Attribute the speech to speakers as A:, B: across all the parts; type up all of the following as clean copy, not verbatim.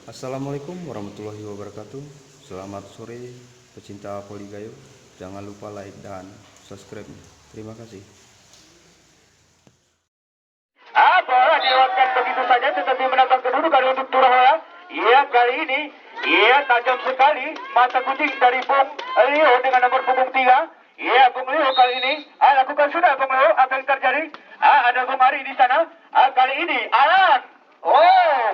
A: Assalamualaikum warahmatullahi wabarakatuh. Selamat sore pecinta voli gayo. Jangan lupa like dan subscribe. Terima kasih.
B: Bola dilewatkan begitu saja tetapi menambah kedudukan untuk Turahaya. Iya, kali ini tajam sekali mata kucing dari Bung Leo dengan nomor punggung 3. Iya, Bung Leo kali ini lakukan sudah Bung Leo. Apa yang terjadi? Ada Bung Ari di sana. Kali ini Alan. Oh,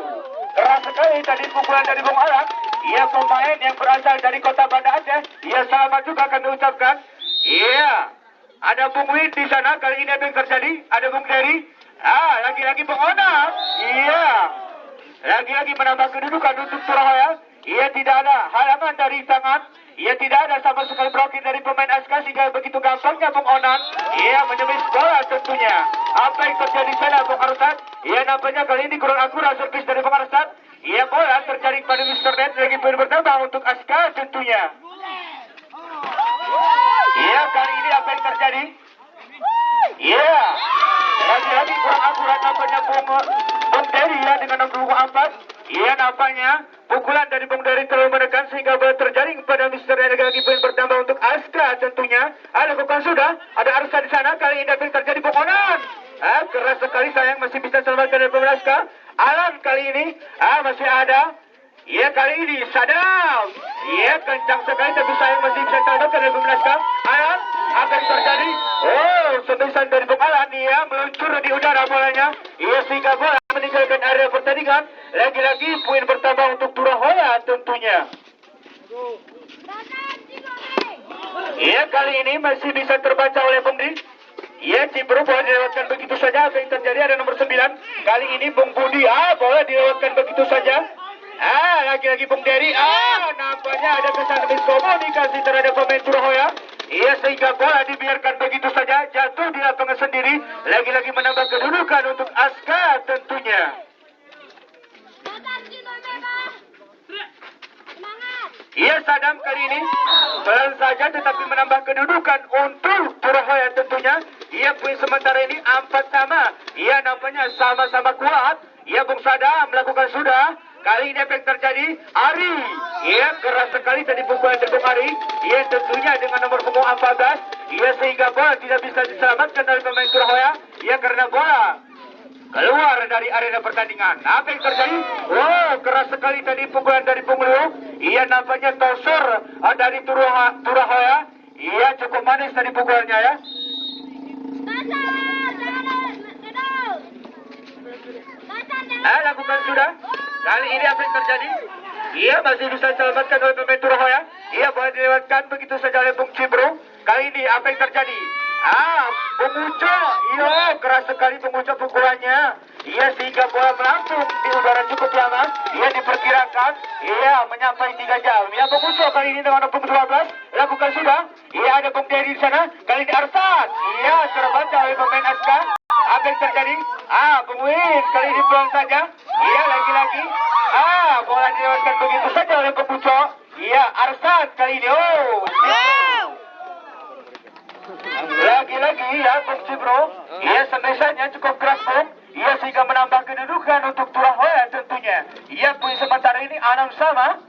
B: keras sekali tadi pukulan dari Bung Alan. Iya, pemain yang berasal dari kota Banda Aceh. Iya, selamat juga kami ucapkan. Iya, ada Bung Win di sana. Kali ini apa yang terjadi? Ada Bung Dery. Lagi-lagi Bung Onam. Iya, lagi-lagi menambah kedudukan untuk Surabaya. Ia tidak ada halangan dari tangan. Ia tidak ada sama sekali blokir dari pemain Aska sehingga begitu gampangnya Bung Onan. Ia menyemis bola tentunya. Apa yang terjadi sana Bung Arsad? Ia nampaknya kali ini kurang akurat servis dari Bung Arsad. Ia bola terjaring pada Mr. Net. Lagi poin bertambah untuk Aska tentunya. Iya, kali ini apa yang terjadi? Iya, lagi-lagi kurang akurat nampaknya Bung Dery ya dengan nomor 4. Iya, nampaknya pukulan dari Bung Dery terlalu menekan sehingga bola terjaring pada Mr. Lagi-lagi poin bertambah untuk Aska tentunya. Lakukan sudah, ada Arsa di sana. Kali ini apa yang terjadi Bung Onan? Keras sekali sayang masih bisa selamatkan dari pemain Aska. Alan kali ini masih ada. Iya, kali ini Sadam. Iya, kencang sekali tapi sayang masih bisa selamatkan dari pemain Aska. Alan, apa yang terjadi? Oh, sebisan dari Bung Alan. Iya, meluncur di udara bolanya. Iya, sehingga bola meninggalkan area pertandingan. Lagi-lagi poin bertambah untuk Turahaya tentunya. Iya, kali ini masih bisa terbaca oleh Bung Di. Iya, Cibru bola dilewatkan begitu saja. Apa yang terjadi? Ada nomor 9. Kali ini Bung Budi. Bola dilewatkan begitu saja. Lagi-lagi Bung Dery. Nampaknya ada kesalahan miskomunikasi terhadap pemain Turahaya. Iya, sehingga bola dibiarkan begitu saja jatuh di lapangan sendiri. Lagi-lagi menambah kedudukan untuk Aska tentunya. Iya, Sadam kali ini pelan saja tetapi menambah kedudukan untuk Turahaya tentunya. Iya, poin sementara ini 4 sama. Iya, nampaknya sama-sama kuat. Iya, Bung Sadam melakukan sudah. Kali ini apa yang terjadi? Ari. Iya, keras sekali tadi pukulan dari Bung Ari. Iya, tentunya dengan nomor punggung 14. Iya, sehingga bola tidak bisa diselamatkan oleh pemain Turahaya. Iya, karena bola keluar dari arena pertandingan. Apa yang terjadi? Wow, keras sekali tadi pukulan dari Bung Leo. Iya, nampaknya tosor dari Turahaya. Iya, cukup manis tadi pukulannya ya. Lakukan sudah. Kali ini apa yang terjadi? Iya, masih bisa diselamatkan oleh pemain Turahaya. Iya, bola dilewatkan begitu saja oleh Bung Cibru. Kali ini apa yang terjadi? Bung Uco. Iya, keras sekali Bung Uco pukulannya. Iya, sehingga bola melambung di udara cukup lama. Iya, diperkirakan. Iya, menyampai 3 jam. Iya, Bung Uco kali ini dengan nomor 12. Lakukan sudah. Iya, ada Bung Dery di sana. Kali ini Arsad. Iya, terbaca oleh pemain Aska. Apa yang terjadi? Bung Win kali ini pulang saja. Iya, lagi-lagi. Bola dilewatkan begitu saja oleh Bung Uco. Iya, Arsad kali ini. Lagi-lagi ya Bung Cibro. Iya, semisanya cukup keras Bung. Iya, sehingga menambah kedudukan untuk Turahaya tentunya. Iya, poin sementara ini 6 sama.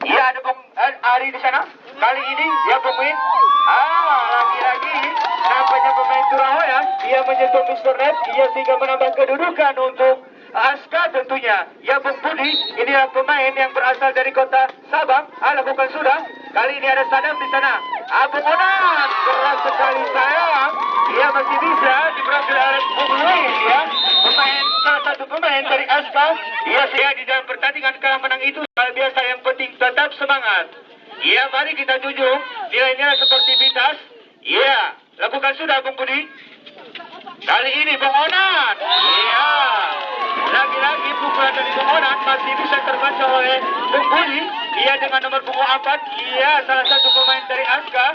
B: Iya, ada Bung Ari di sana. Kali ini ya Bung Win. Lagi-lagi nampaknya pemain Turahaya. Ia menyentuh Mr. Net. Iya, sehingga menambah kedudukan untuk Aska tentunya. Ya Bung Budi, inilah pemain yang berasal dari kota Sabang. Lakukan sudah. Kali ini ada Sadam di sana. Bung Onan, keras sekali sayang. Ia masih bisa diberhasil oleh Bung Win ya. Salah satu pemain dari Aska. Ia di dalam pertandingan kalah menang itu hal biasa, yang penting tetap semangat. Iya, mari kita junjung nilai-nilai sportivitas. Iya, lakukan sudah Bung Budi. Kali ini Bung Onan. Iya, lagi-lagi pukulan dari Bung Onan masih bisa terbaca oleh Bung Budi. Iya, dengan nomor punggung 4. Iya, salah satu pemain dari Aska.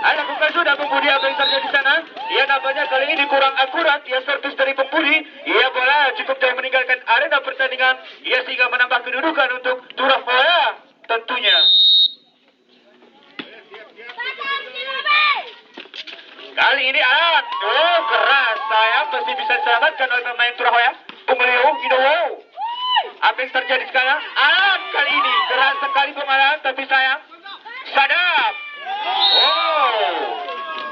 B: Lakukan sudah Bung Budi. Apa yang terjadi di sana? Iya, nampaknya kali ini kurang akurat. Iya, servis dari Bung Budi. Iya, bola cukup jauh meninggalkan arena pertandingan. Iya, sehingga menambah kedudukan untuk Turahaya tentunya. Kali ini keras sayang masih bisa diselamatkan oleh pemain Turahaya. Bung Leo, Apa apa yang terjadi sekarang? Alan kali ini keras sekali Bung Alan, tapi sayang Sadam. Oh,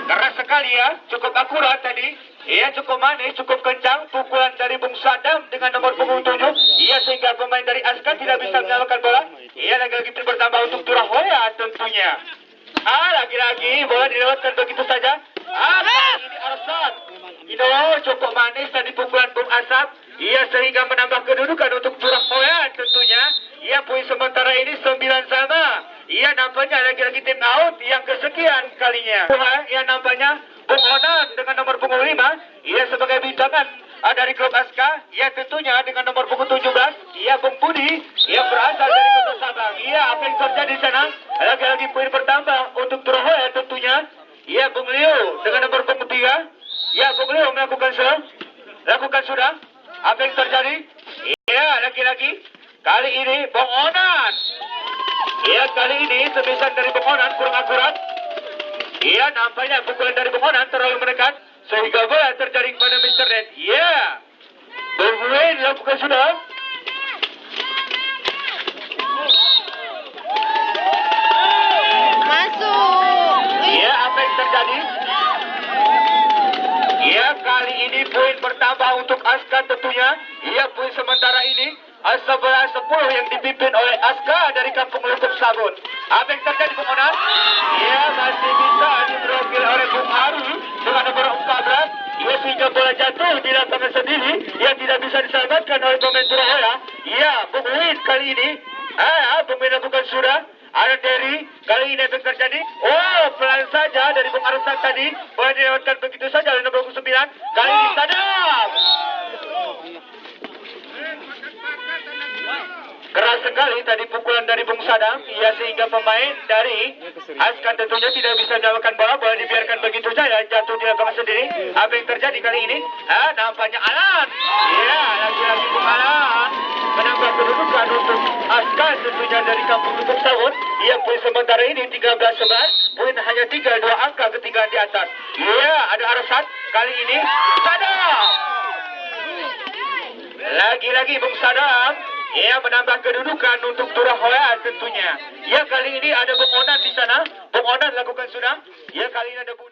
B: keras sekali ya, cukup akurat tadi. Ia cukup manis, cukup kencang pukulan dari Bung Sadam dengan nomor punggung 7. Ia sehingga pemain dari Aska tidak bisa menyalurkan bola. Ia lagi-lagi bertambah untuk Turahoya tentunya. Lagi-lagi bola dilewatkan begitu saja. Kali ini Arsad. Itu cukup manis tadi pukulan Bung Asap. Ia sehingga menambah kedudukan untuk Turahoya tentunya. Ia poin sementara ini 9 sama. Ia nampaknya lagi-lagi tim out yang kesekian kalinya. Ia nampaknya Bung Onan dengan nomor punggung 5. Ia sebagai bintangan dari klub Aska. Ia tentunya dengan nomor punggung 17. Ia Bung Budi. Ia berasal dari Kota Sabang. Ia apa yang terjadi di sana? Lagi-lagi poin bertambah untuk Turahoya tentunya. Ia Bung Leo dengan nomor punggung 3. Ia Bung Leo melakukan sudah. Apa yang terjadi? Ia lagi-lagi kali ini Bung Onan. Ia kali ini semisal dari Bung Onan kurang akurat. Ia nampaknya pukulan dari Bung Onan terlalu mendekat sehingga bola terjadi kepada Mr. Red. Ia Bung Wayne lakukan sudah.
C: Masuk.
B: Ia apa yang terjadi? Ia kali ini poin bertambah untuk Aska tentunya. Ia poin sementara ini 11-10 yang dipimpin oleh Aska dari Kampung Lukuk Sabun. Apa yang terjadi Bung Onan? Ia masih bisa diblokir oleh Bung Aru dengan nomor 14. Ia sehingga bola jatuh di lapangan sendiri. Ia tidak bisa diselamatkan oleh pemain Turahoya. Ia Bung Win kali ini. Bung Win lakukan sudah. Ada Derry, kali ini apa yang terjadi? Oh, pelan saja dari Bung Arsan tadi. Boleh dilewatkan begitu saja oleh nomor 9. Kali ini Sadam. Keras sekali tadi pukulan dari Bung Sadam. Ia sehingga pemain dari Askan tentunya tidak bisa menyalurkan bola. Boleh dibiarkan begitu saja jatuh di lapangan sendiri. Apa yang terjadi kali ini? Nampaknya Alan. Ya, lagi-lagi Bung Alan menambah kedudukan untuk Askan tentunya dari Kampung Lukuk Sawut. Ia poin sementara ini 13-11. Poin hanya 3, 2 angka ketinggalan di atas. Ya, ada Arasat. Kali ini Sadam. Lagi-lagi Bung Sadam. Ia menambah kedudukan untuk Turahoya tentunya. Ya, kali ini ada Bung Onan di sana. Bung Onan lakukan sudah. Ya, kali ini ada Bung